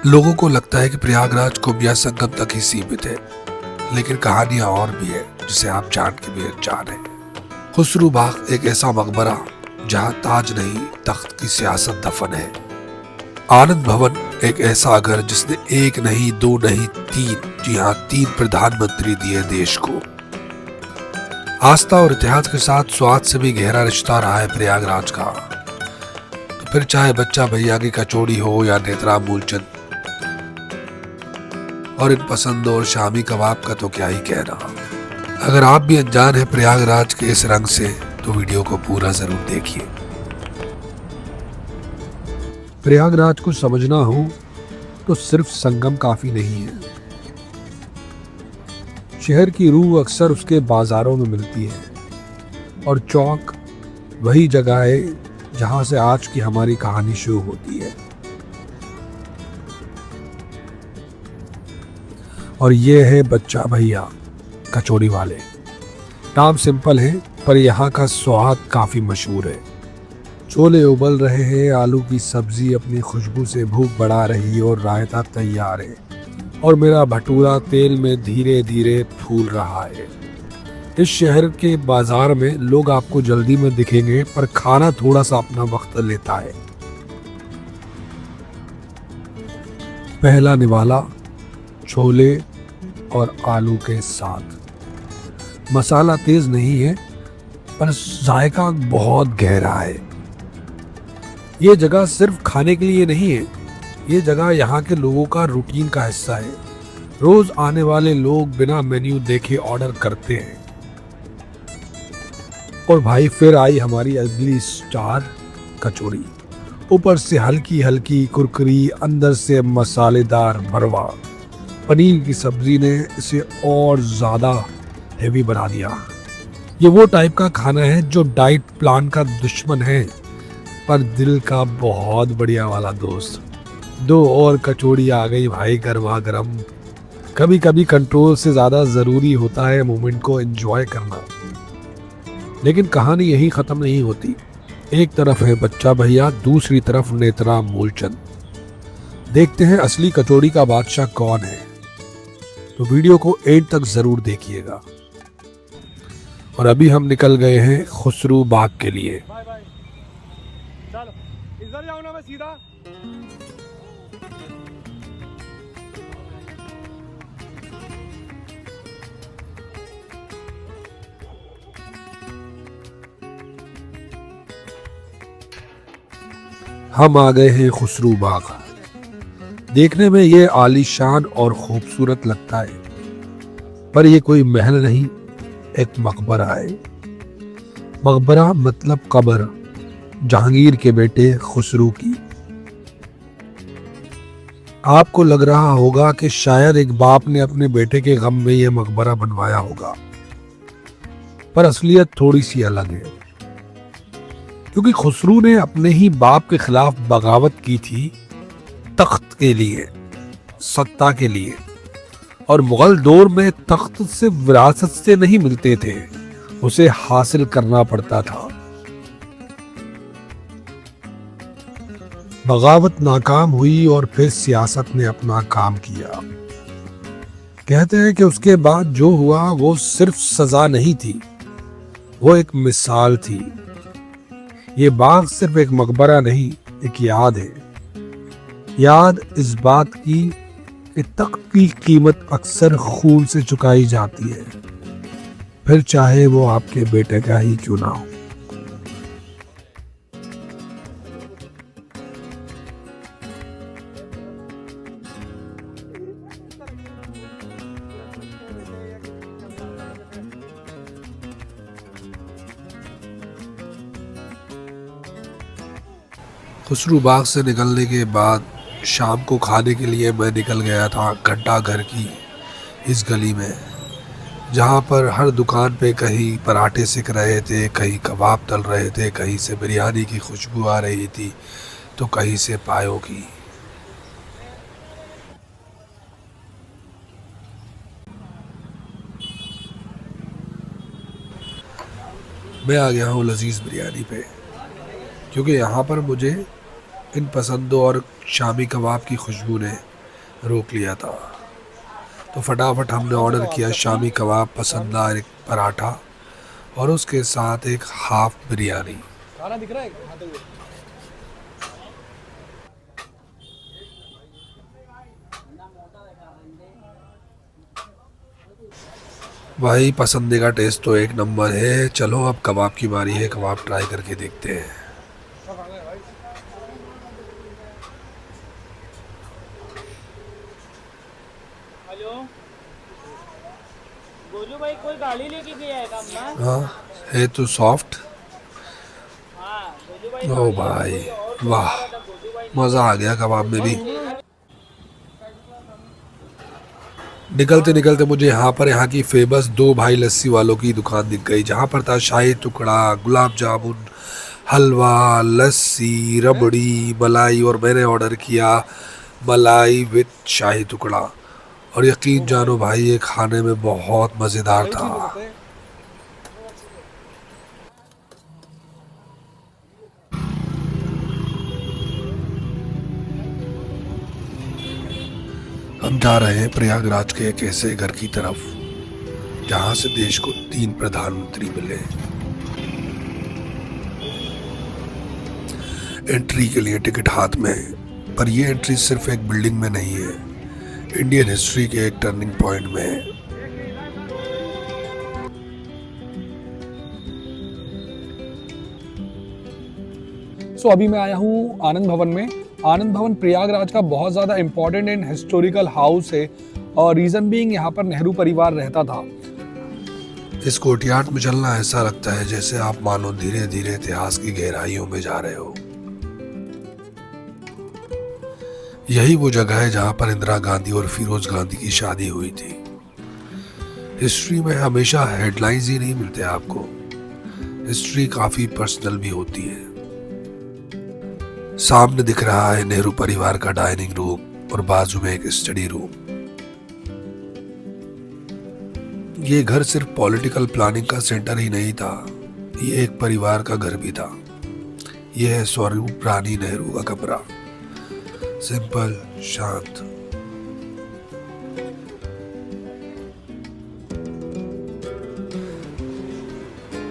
लोगों को लगता है कि प्रयागराज कुंभ या संगम तक ही सीमित है, लेकिन कहानियां और भी है जिसे आप जान के भी अनजान हैं। खुसरू बाग एक ऐसा मकबरा जहां ताज नहीं तख्त की सियासत दफन है। आनंद भवन एक ऐसा घर जिसने एक नहीं, दो नहीं, तीन, जी हाँ 3 प्रधानमंत्री दिए देश को। आस्था और इतिहास के साथ स्वाद से भी गहरा रिश्ता रहा है प्रयागराज का। तो फिर चाहे बच्चा भैया की कचौड़ी हो या नेत्राम मूलचंद, और इन पसंदों और शामी कबाब का तो क्या ही कहना। अगर आप भी अनजान हैं प्रयागराज के इस रंग से तो वीडियो को पूरा जरूर देखिए। प्रयागराज को समझना हो तो सिर्फ संगम काफी नहीं है। शहर की रूह अक्सर उसके बाजारों में मिलती है, और चौक वही जगह है जहां से आज की हमारी कहानी शुरू होती है। और ये है बच्चा भैया कचौड़ी वाले। नाम सिंपल है पर यहाँ का स्वाद काफी मशहूर है। छोले उबल रहे हैं, आलू की सब्जी अपनी खुशबू से भूख बढ़ा रही है और रायता तैयार है, और मेरा भटूरा तेल में धीरे धीरे फूल रहा है। इस शहर के बाजार में लोग आपको जल्दी में दिखेंगे, पर खाना थोड़ा सा अपना वक्त लेता है। पहला निवाला छोले और आलू के साथ। मसाला तेज नहीं है पर जायका बहुत गहरा है। ये जगह सिर्फ खाने के लिए नहीं है, ये जगह यहाँ के लोगों का रूटीन का हिस्सा है। रोज आने वाले लोग बिना मेन्यू देखे ऑर्डर करते हैं। और भाई फिर आई हमारी अगली स्टार कचौड़ी। ऊपर से हल्की हल्की कुरकुरी, अंदर से मसालेदार भरवा। पनीर की सब्जी ने इसे और ज्यादा हेवी बना दिया। ये वो टाइप का खाना है जो डाइट प्लान का दुश्मन है, पर दिल का बहुत बढ़िया वाला दोस्त। 2 और कचौड़ी आ गई भाई गरमा गरम। कभी कभी कंट्रोल से ज्यादा जरूरी होता है मोमेंट को एंजॉय करना। लेकिन कहानी यही खत्म नहीं होती। एक तरफ है बच्चा भैया, दूसरी तरफ नेत्राम मूलचंद। देखते हैं असली कचौड़ी का बादशाह कौन है। तो वीडियो को एंड तक जरूर देखिएगा। और अभी हम निकल गए हैं खुसरू बाग के लिए। चलो इधर जाऊं ना मैं सीधा। हम आ गए हैं खुसरू बाग। देखने में ये आलीशान और खूबसूरत लगता है, पर ये कोई महल नहीं, एक मकबरा है। मकबरा मतलब कब्र, जहांगीर के बेटे खुसरू की। आपको लग रहा होगा कि शायद एक बाप ने अपने बेटे के गम में यह मकबरा बनवाया होगा, पर असलियत थोड़ी सी अलग है। क्योंकि खुसरू ने अपने ही बाप के खिलाफ बगावत की थी, तख्त के लिए, सत्ता के लिए। और मुगल दौर में तख्त सिर्फ विरासत से नहीं मिलते थे, उसे हासिल करना पड़ता था। बगावत नाकाम हुई और फिर सियासत ने अपना काम किया। कहते हैं कि उसके बाद जो हुआ वो सिर्फ सजा नहीं थी, वो एक मिसाल थी। ये बाग सिर्फ एक मकबरा नहीं, एक याद है। याद इस बात की कि तख्त की कीमत अक्सर खून से चुकाई जाती है, फिर चाहे वो आपके बेटे का ही क्यों ना हो। खुसरू बाग से निकलने के बाद शाम को खाने के लिए मैं निकल गया था घंटा घर की इस गली में, जहाँ पर हर दुकान पे कहीं पराठे सिक रहे थे, कहीं कबाब तल रहे थे, कहीं से बिरयानी की खुशबू आ रही थी, तो कहीं से पायों की। मैं आ गया हूँ लजीज बिरयानी पे, क्योंकि यहाँ पर मुझे इन पसंदों और शामी कबाब की खुशबू ने रोक लिया था। तो फटाफट हमने ऑर्डर किया शामी कबाब, पसंददार एक पराठा और उसके साथ एक हाफ बिरयानी। खाना दिख रहा है खाते हुए। भाई पसंदीदा टेस्ट तो एक नंबर है। चलो अब कबाब की बारी है, कबाब ट्राई करके देखते हैं। हेलो गोलू भाई, कोई गाड़ी लेके गया है काम ना? हाँ है तो सॉफ्ट। हाँ गोलू भाई ओ गाड़ी लेके भाई कोई और तो वाह, आ रहा था, गोलू भाई मज़ा आ गया कबाब में भी। देखा। निकलते निकलते मुझे यहाँ की फेमस दो भाई लस्सी वालों की दुकान दिख गई, जहाँ पर था शाही टुकड़ा, गुलाब जामुन, हलवा, लस्सी, रबड़ी, मलाई, और मैंने ऑर्डर किया मलाई विथ शाही टुकड़ा। और यकीन जानो भाई ये खाने में बहुत मज़ेदार वही था। चीज़ बताते हैं। हम जा रहे हैं प्रयागराज के एक ऐसे घर की तरफ जहाँ से देश को 3 प्रधानमंत्री मिले। एंट्री के लिए टिकट हाथ में, पर ये एंट्री सिर्फ एक बिल्डिंग में नहीं है, इंडियन हिस्ट्री के एक टर्निंग पॉइंट में है। सो अभी मैं आया हूँ आनंद भवन में। आनंद भवन प्रयागराज का बहुत ज़्यादा इम्पोर्टेंट एंड हिस्टोरिकल हाउस है, और रीज़न बीइंग यहाँ पर नेहरू परिवार रहता था। इस कोर्टयार्ड में चलना ऐसा लगता है जैसे आप मानो धीरे धीरे इतिहास की गहराइयों में जा रहे हो। यही वो जगह है जहाँ पर इंदिरा गांधी और फिरोज गांधी की शादी हुई थी। हिस्ट्री में हमेशा हेडलाइंस ही नहीं मिलते आपको, हिस्ट्री काफी पर्सनल भी होती है। सामने दिख रहा है नेहरू परिवार का डाइनिंग रूम और बाजू में एक स्टडी रूम। ये घर सिर्फ पॉलिटिकल प्लानिंग का सेंटर ही नहीं था, ये एक परिवार का घर भी था। यह है स्वरूप रानी नेहरू का कमरा, सिंपल, शांत।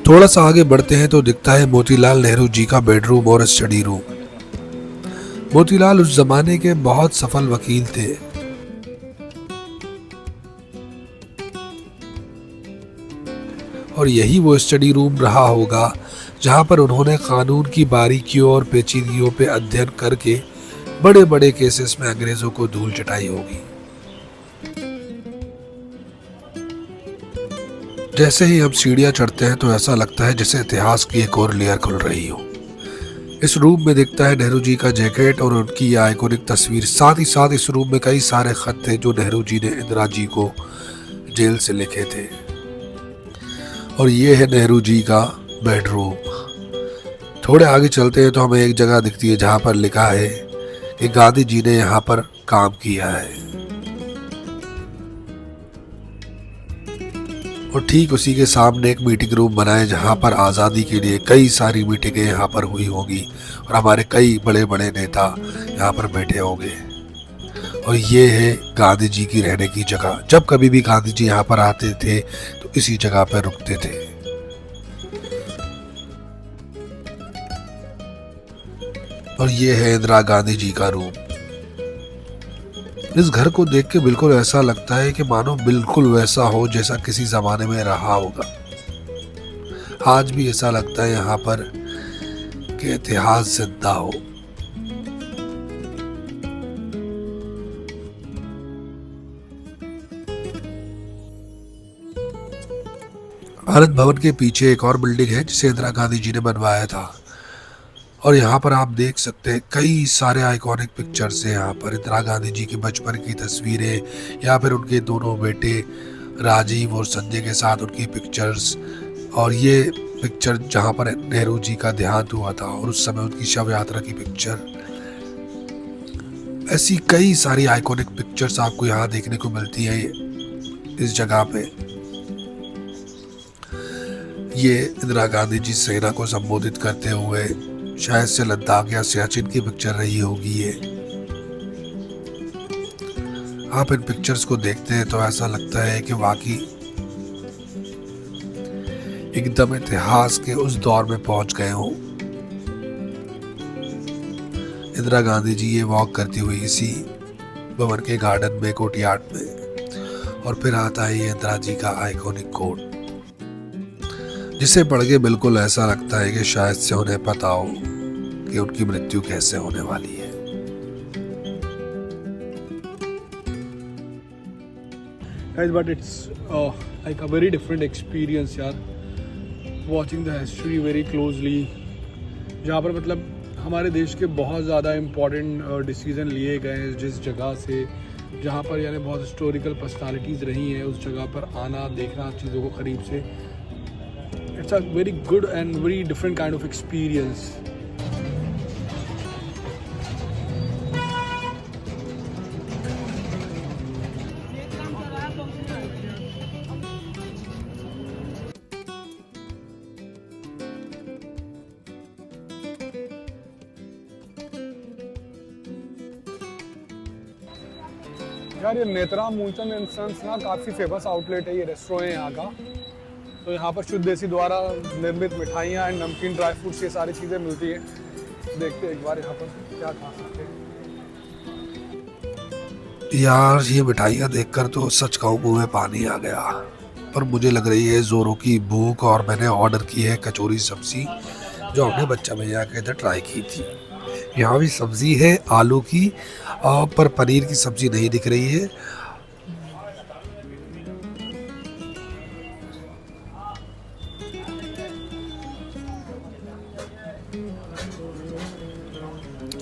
थोड़ा सा आगे बढ़ते हैं तो दिखता है मोतीलाल नेहरू जी का बेडरूम और स्टडी रूम। मोतीलाल उस जमाने के बहुत सफल वकील थे। और यही वो स्टडी रूम रहा होगा जहां पर उन्होंने कानून की बारीकियों और पेचीदगियों पे अध्ययन करके बड़े बड़े केसेस में अंग्रेजों को धूल चटाई होगी। जैसे ही हम सीढ़ियां चढ़ते हैं तो ऐसा लगता है जैसे इतिहास की एक और लेयर खुल रही हो। इस रूम में दिखता है नेहरू जी का जैकेट और उनकी ये आइकॉनिक तस्वीर। साथ ही साथ इस रूम में कई सारे खत थे जो नेहरू जी ने इंदिरा जी को जेल से लिखे थे। और ये है नेहरू जी का बेडरूम। थोड़े आगे चलते हैं तो हमें एक जगह दिखती है जहां पर लिखा है कि गांधी जी ने यहाँ पर काम किया है। और ठीक उसी के सामने एक मीटिंग रूम बना है जहाँ पर आज़ादी के लिए कई सारी मीटिंगें यहाँ पर हुई होगी और हमारे कई बड़े बड़े नेता यहाँ पर बैठे होंगे। और ये है गांधी जी की रहने की जगह। जब कभी भी गांधी जी यहाँ पर आते थे तो इसी जगह पर रुकते थे। और ये है इंदिरा गांधी जी का रूम। इस घर को देख के बिल्कुल ऐसा लगता है कि मानो बिल्कुल वैसा हो जैसा किसी जमाने में रहा होगा। आज भी ऐसा लगता है यहाँ पर कि इतिहास जिंदा हो। आनंद भवन के पीछे एक और बिल्डिंग है जिसे इंदिरा गांधी जी ने बनवाया था। और यहाँ पर आप देख सकते हैं कई सारे आइकॉनिक पिक्चर्स हैं। यहाँ पर इंदिरा गांधी जी के बचपन की तस्वीरें, या फिर उनके दोनों बेटे राजीव और संजय के साथ उनकी पिक्चर्स। और ये पिक्चर जहाँ पर नेहरू जी का देहांत हुआ था और उस समय उनकी शव यात्रा की पिक्चर। ऐसी कई सारी आइकॉनिक पिक्चर्स आपको यहाँ देखने को मिलती है इस जगह पे। ये इंदिरा गांधी जी सेना को संबोधित करते हुए शायद से लद्दाख या सियाचिन की पिक्चर रही होगी ये। आप इन पिक्चर्स को देखते हैं तो ऐसा लगता है कि वाकई एकदम इतिहास के उस दौर में पहुंच गए हों। इंदिरा गांधी जी ये वॉक करती हुई इसी भवन के गार्डन में, कोर्टयार्ड में, और फिर आता है ये इंदिरा जी का आइकॉनिक कोट, जिसे पढ़ के बिल्कुल ऐसा लगता है कि शायद से उन्हें पता हो कि उनकी मृत्यु कैसे होने वाली है। Guys, but it's like a very different experience यार, watching the history very closely, जहाँ पर मतलब हमारे देश के बहुत ज़्यादा इम्पोर्टेंट डिसीजन लिए गए हैं जिस जगह से, जहाँ पर यानी बहुत हिस्टोरिकल पर्सनालिटीज़ रही हैं, उस जगह पर आना, देखना चीज़ों को करीब से, it's a very good and very different kind of experience. यार ये नेत्रा मूलचंद इंस्टेंस ना काफ़ी फेमस आउटलेट है, ये रेस्टोरेंट है यहाँ का। तो यहाँ पर शुद्ध देसी द्वारा निर्मित मिठाइयाँ एंड नमकीन, ड्राई फ्रूट्स, ये सारी चीज़ें मिलती हैं। देखते हैं एक बार यहाँ पर क्या खा सकते हैं। यार ये मिठाइयाँ देखकर तो सच कहूँ मुँह में पानी आ गया, पर मुझे लग रही है जोरों की भूख, और मैंने ऑर्डर की है कचौरी सब्जी, जो हमने बच्चा भैया के इधर ट्राई की थी। यहाँ भी सब्जी है आलू की, पर पनीर की सब्जी नहीं दिख रही है।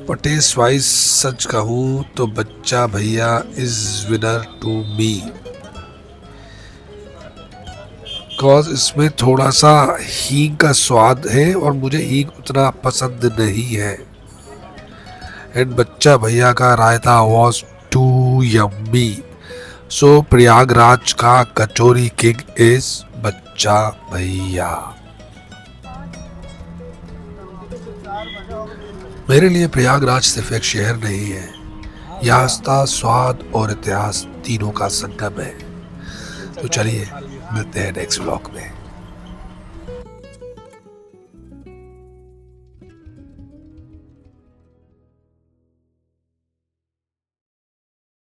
और टेस्ट वाइज सच कहूँ तो बच्चा भैया is winner to me, because इसमें थोड़ा सा हींग का स्वाद है और मुझे हींग उतना पसंद नहीं है। एंड बच्चा भैया का रायता वॉज टू यम्मी। सो प्रयागराज का कचौरी किंग इज बच्चा भैया। मेरे लिए प्रयागराज सिर्फ एक शहर नहीं है, यह आस्था, स्वाद और इतिहास तीनों का संगम है। तो चलिए मिलते हैं नेक्स्ट व्लॉग में।